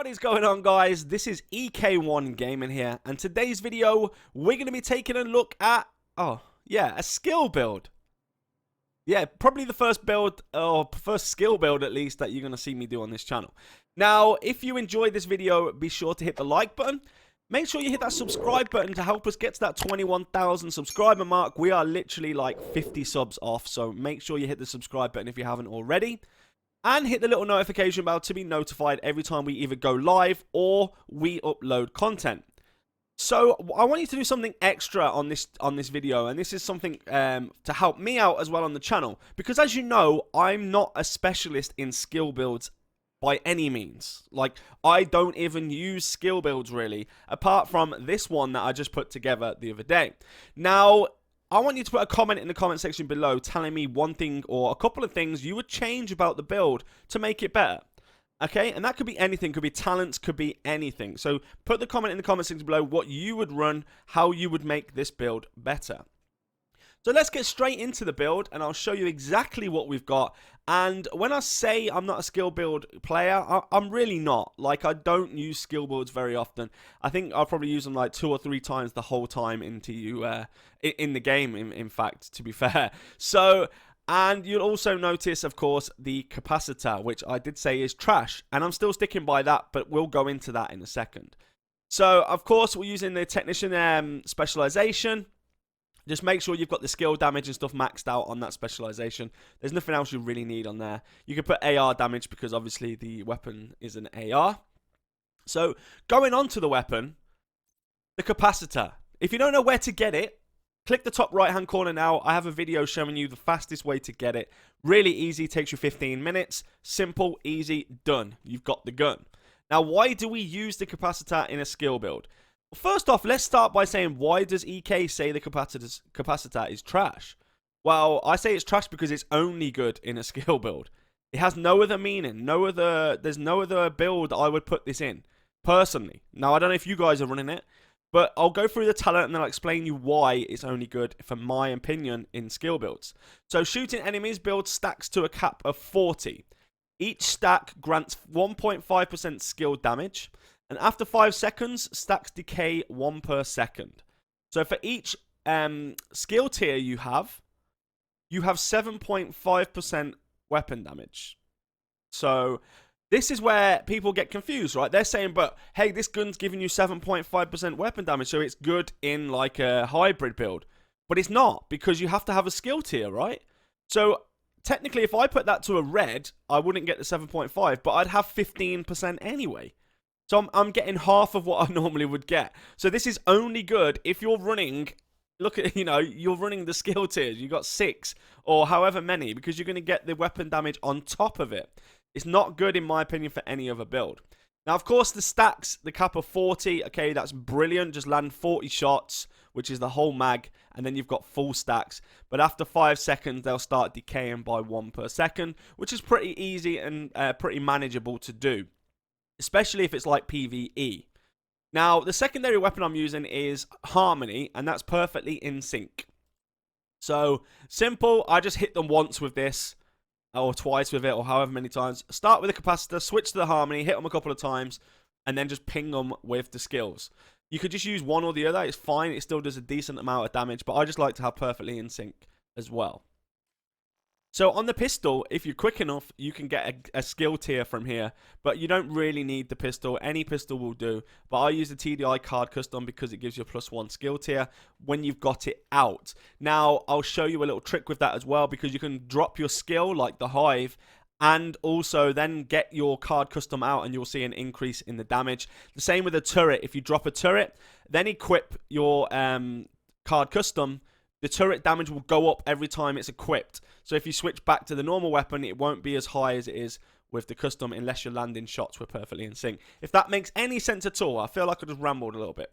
What is going on, guys? This is EK1 Gaming here, and today's video we're going to be taking a look at a skill build. Yeah, probably the first build, or first skill build at least, that you're going to see me do on this channel. Now, if you enjoyed this video, be sure to hit the like button. Make sure you hit that subscribe button to help us get to that 21,000 subscriber mark. We are literally like 50 subs off, so make sure you hit the subscribe button if you haven't already. And hit the little notification bell to be notified every time we either go live or we upload content. So I want you to do something extra on this video, and this is something to help me out as well on the channel, because as you know, I'm not a specialist in skill builds by any means. Like, I don't even use skill builds really, apart from this one that I just put together the other day. Now, I want you to put a comment in the comment section below telling me one thing or a couple of things you would change about the build to make it better. Okay, and that could be anything, could be talents, could be anything. So put the comment in the comment section below what you would run, how you would make this build better. So let's get straight into the build, and I'll show you exactly what we've got. And when I say I'm not a skill build player, I'm really not. Like, I don't use skill builds very often. I think I'll probably use them like 2 or 3 times the whole time in the game, in fact, to be fair. So, and you'll also notice, of course, the capacitor, which I did say is trash. And I'm still sticking by that, but we'll go into that in a second. So, of course, we're using the technician specialization. Just make sure you've got the skill damage and stuff maxed out on that specialization. There's nothing else you really need on there. You can put AR damage because obviously the weapon is an AR. So going on to the weapon, the capacitor. If you don't know where to get it, click the top right hand corner now. I have a video showing you the fastest way to get it. Really easy, takes you 15 minutes. Simple, easy, done. You've got the gun. Now, why do we use the capacitor in a skill build? First off, let's start by saying, why does EK say the capacitor is trash? Well, I say it's trash because it's only good in a skill build. It has no other meaning. There's no other build I would put this in, personally. Now, I don't know if you guys are running it, but I'll go through the talent and then I'll explain you why it's only good, for my opinion, in skill builds. So, shooting enemies builds stacks to a cap of 40. Each stack grants 1.5% skill damage. And after 5 seconds, stacks decay 1 per second. So for each skill tier you have 7.5% weapon damage. So this is where people get confused, right? They're saying, but hey, this gun's giving you 7.5% weapon damage, so it's good in like a hybrid build. But it's not, because you have to have a skill tier, right? So technically, if I put that to a red, I wouldn't get the 7.5, but I'd have 15% anyway. So I'm getting half of what I normally would get. So this is only good if you're running, look at, you're running the skill tiers. You got 6 or however many, because you're going to get the weapon damage on top of it. It's not good, in my opinion, for any other build. Now, of course, the stacks, the cap of 40, okay, that's brilliant. Just land 40 shots, which is the whole mag, and then you've got full stacks. But after 5 seconds, they'll start decaying by 1 per second, which is pretty easy and pretty manageable to do, especially if it's like PvE. Now, the secondary weapon I'm using is Harmony, and that's perfectly in sync. So, simple, I just hit them once with this, or twice with it, or however many times. Start with the capacitor, switch to the Harmony, hit them a couple of times, and then just ping them with the skills. You could just use one or the other, it's fine, it still does a decent amount of damage, but I just like to have perfectly in sync as well. So on the pistol, if you're quick enough, you can get a skill tier from here, but you don't really need the pistol. Any pistol will do, but I use the TDI card custom because it gives you a +1 skill tier when you've got it out. Now, I'll show you a little trick with that as well, because you can drop your skill like the Hive and also then get your card custom out, and you'll see an increase in the damage. The same with a turret. If you drop a turret, then equip your card custom, the turret damage will go up every time it's equipped. So if you switch back to the normal weapon, it won't be as high as it is with the custom unless you're landing shots with perfectly in sync. If that makes any sense at all, I feel like I just rambled a little bit.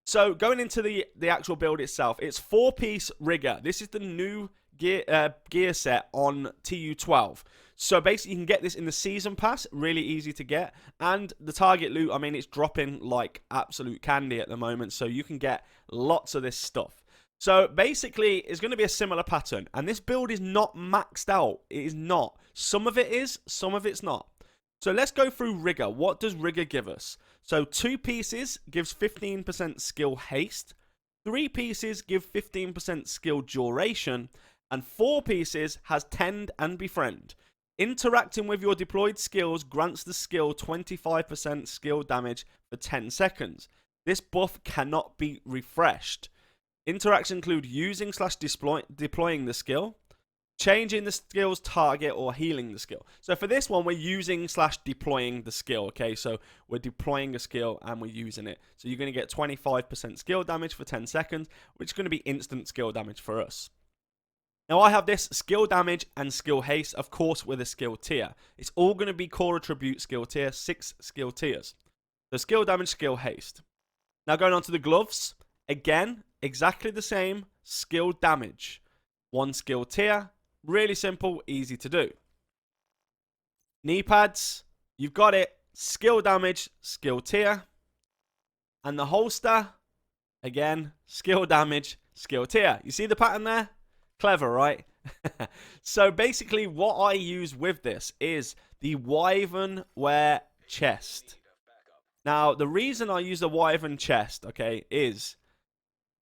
So going into the actual build itself, it's 4-piece rigger. This is the new gear set on TU12. So basically, you can get this in the season pass, really easy to get. And the target loot, I mean, it's dropping like absolute candy at the moment. So you can get lots of this stuff. So basically, it's going to be a similar pattern. And this build is not maxed out. It is not. Some of it is, some of it's not. So let's go through Rigor. What does Rigor give us? So 2 pieces gives 15% skill haste, 3 pieces give 15% skill duration, and 4 pieces has Tend and Befriend. Interacting with your deployed skills grants the skill 25% skill damage for 10 seconds. This buff cannot be refreshed. Interactions include using / deploying the skill, changing the skill's target, or healing the skill. So for this one, we're using / deploying the skill, okay? So we're deploying a skill and we're using it. So you're going to get 25% skill damage for 10 seconds, which is going to be instant skill damage for us. Now I have this skill damage and skill haste, of course, with a skill tier. It's all going to be core attribute skill tier, 6 skill tiers. So skill damage, skill haste. Now going on to the gloves. Again, exactly the same skill damage. 1 skill tier. Really simple, easy to do. Knee pads, you've got it. Skill damage, skill tier. And the holster, again, skill damage, skill tier. You see the pattern there? Clever, right? So basically what I use with this is the Wyvern Wear chest. Now, the reason I use the Wyvern chest, okay, is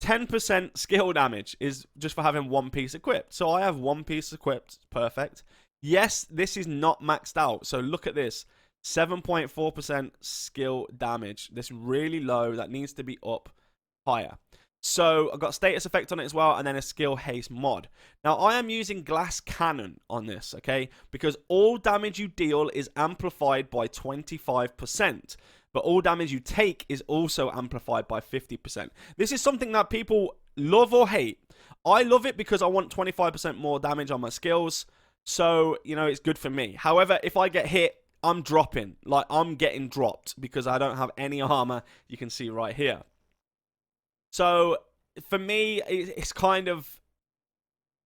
10% skill damage is just for having 1 piece equipped. So I have 1 piece equipped. Perfect. Yes, this is not maxed out. So look at this. 7.4% skill damage. This is really low. That needs to be up higher. So I've got status effect on it as well, and then a skill haste mod. Now I am using glass cannon on this, okay, because all damage you deal is amplified by 25%, but all damage you take is also amplified by 50%. This is something that people love or hate. I love it because I want 25% more damage on my skills, so you know it's good for me. However, if I get hit, I'm dropping, like I'm getting dropped because I don't have any armor. You can see right here. So, for me, it's kind of,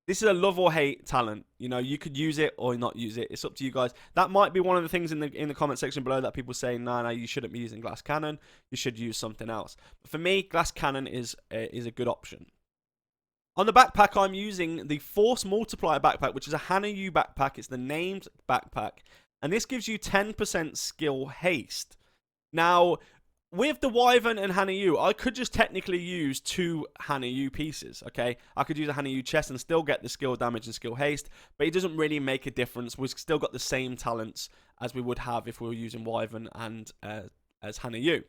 this is a love or hate talent. You know, you could use it or not use it. It's up to you guys. That might be one of the things in the comment section below that people say, no, you shouldn't be using glass cannon. You should use something else. But for me, glass cannon is a good option. On the backpack, I'm using the Force Multiplier backpack, which is a Hanayu backpack. It's the named backpack. And this gives you 10% skill haste. Now, with the Wyvern and Hanayu, I could just technically use 2 Hanayu pieces, okay? I could use a Hanayu chest and still get the skill damage and skill haste, but it doesn't really make a difference. We've still got the same talents as we would have if we were using Wyvern and as Hanayu.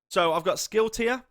So I've got skill tier,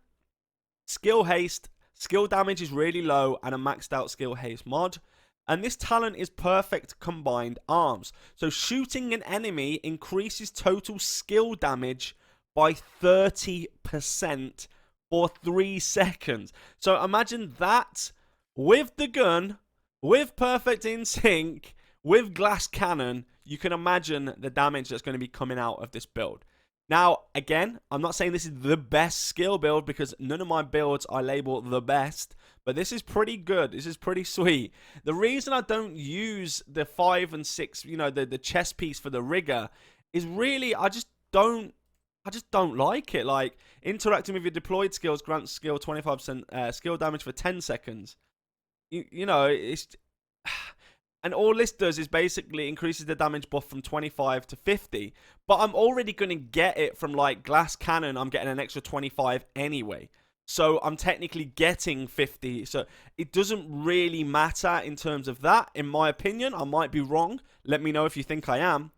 skill haste, skill damage is really low, and a maxed out skill haste mod. And this talent is perfect combined arms. So shooting an enemy increases total skill damage by 30% for 3 seconds. So imagine that with the gun, with perfect in sync, with glass cannon. You can imagine the damage that's going to be coming out of this build. Now, again, I'm not saying this is the best skill build because none of my builds I label the best, but this is pretty good. This is pretty sweet. The reason I don't use the 5 and 6, you know, the chest piece for the rigor is really I just don't like it. Like, interacting with your deployed skills grants skill 25% skill damage for 10 seconds. You know, it's... And all this does is basically increases the damage buff from 25 to 50. But I'm already going to get it from, like, glass cannon. I'm getting an extra 25 anyway. So I'm technically getting 50. So it doesn't really matter in terms of that, in my opinion. I might be wrong. Let me know if you think I am.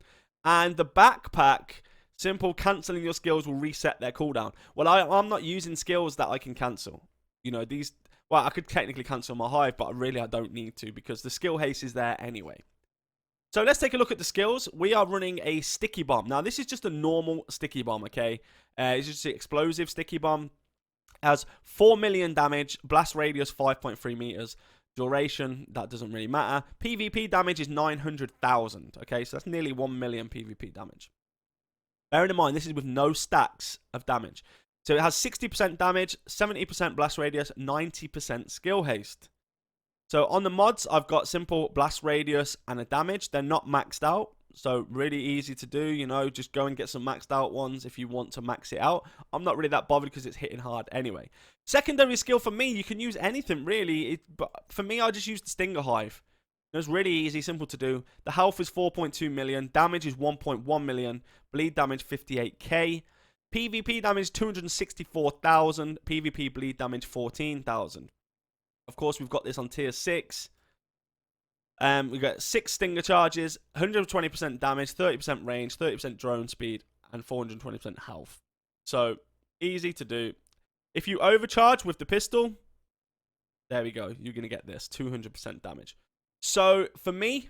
And the backpack... Simple, cancelling your skills will reset their cooldown. Well, I'm not using skills that I can cancel. You know, these... Well, I could technically cancel my hive, but I don't need to because the skill haste is there anyway. So let's take a look at the skills. We are running a sticky bomb. Now, this is just a normal sticky bomb, okay? It's just an explosive sticky bomb. It has 4 million damage, blast radius 5.3 meters. Duration, that doesn't really matter. PvP damage is 900,000, okay? So that's nearly 1 million PvP damage. Bearing in mind, this is with no stacks of damage. So it has 60% damage, 70% blast radius, 90% skill haste. So on the mods, I've got simple blast radius and a damage. They're not maxed out, so really easy to do. You know, just go and get some maxed out ones if you want to max it out. I'm not really that bothered because it's hitting hard anyway. Secondary skill for me, you can use anything really. But for me, I just use the Stinger Hive. It's really easy, simple to do. The health is 4.2 million. Damage is 1.1 million. Bleed damage 58k. PvP damage 264,000. PvP bleed damage 14,000. Of course, we've got this on tier 6. We got 6 stinger charges, 120% damage, 30% range, 30% drone speed, and 420% health. So, easy to do. If you overcharge with the pistol, there we go. You're going to get this, 200% damage. So, for me,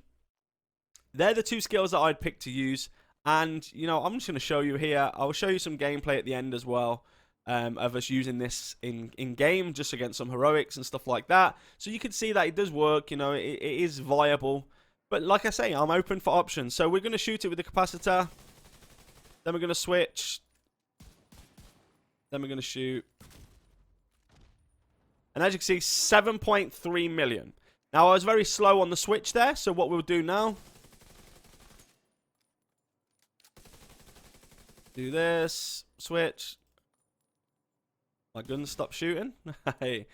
they're the 2 skills that I'd pick to use. And, you know, I'm just going to show you here. I'll show you some gameplay at the end as well of us using this in-game just against some heroics and stuff like that. So you can see that it does work, you know, it is viable. But like I say, I'm open for options. So we're going to shoot it with the capacitor. Then we're going to switch. Then we're going to shoot. And as you can see, 7.3 million. Now, I was very slow on the switch there. So what we'll do now. Do this. Switch. My gun stopped shooting. Hey.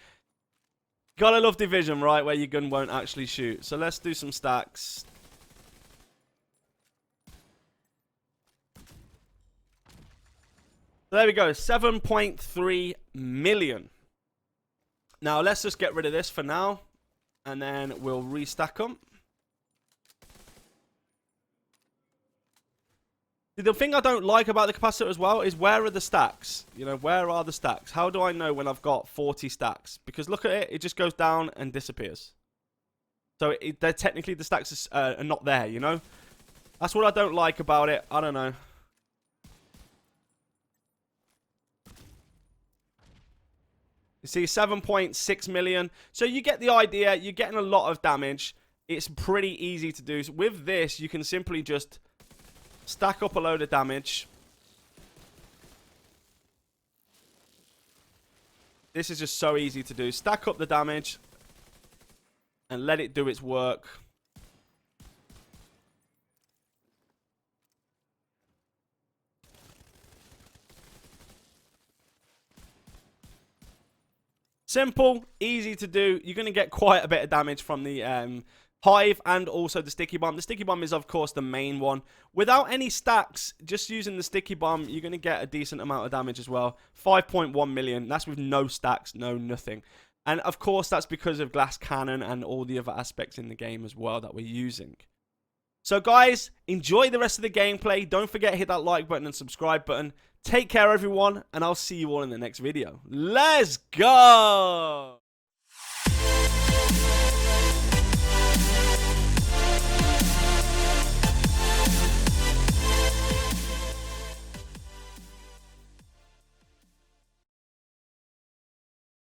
Gotta love Division, right? Where your gun won't actually shoot. So let's do some stacks. There we go. 7.3 million. Now, let's just get rid of this for now. And then we'll restack them. The thing I don't like about the capacitor as well is where are the stacks? You know, where are the stacks? How do I know when I've got 40 stacks? Because look at it, it just goes down and disappears. So they're technically the stacks are not there, you know? That's what I don't like about it. I don't know. You see, 7.6 million. So you get the idea. You're getting a lot of damage. It's pretty easy to do. So with this, you can simply just stack up a load of damage. This is just so easy to do. Stack up the damage and let it do its work. Simple, easy to do. You're going to get quite a bit of damage from the Hive and also the Sticky Bomb. The Sticky Bomb is, of course, the main one. Without any stacks, just using the Sticky Bomb, you're going to get a decent amount of damage as well. 5.1 million. That's with no stacks, no nothing. And, of course, that's because of Glass Cannon and all the other aspects in the game as well that we're using. So, guys, enjoy the rest of the gameplay. Don't forget to hit that like button and subscribe button. Take care, everyone, and I'll see you all in the next video. Let's go!